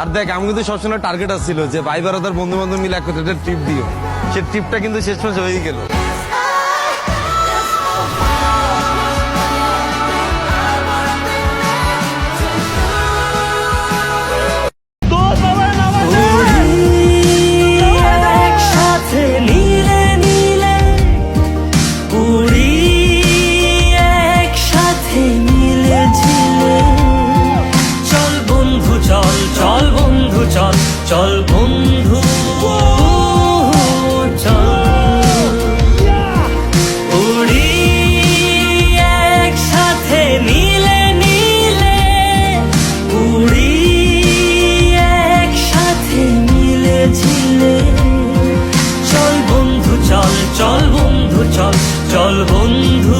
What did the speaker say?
আর দেখ আমি কিন্তু সবসময় টার্গেট আসছিল যে ভাই বারাদার বন্ধু বান্ধব মিলে একটা ট্রিপ দিও, সে ট্রিপটা কিন্তু শেষ মাস হয়ে গেল। একসাথে নীলে নীলে উড়ি, একসাথে মিলে ঝিলে। চল বন্ধু চল, চল বন্ধু চল, চল বন্ধু চল। উড়ি একসাথে নীলে নীলে উড়ি, একসাথে মিলে ঝিলে। চল বন্ধু চল, চল বন্ধু চল, চল বন্ধু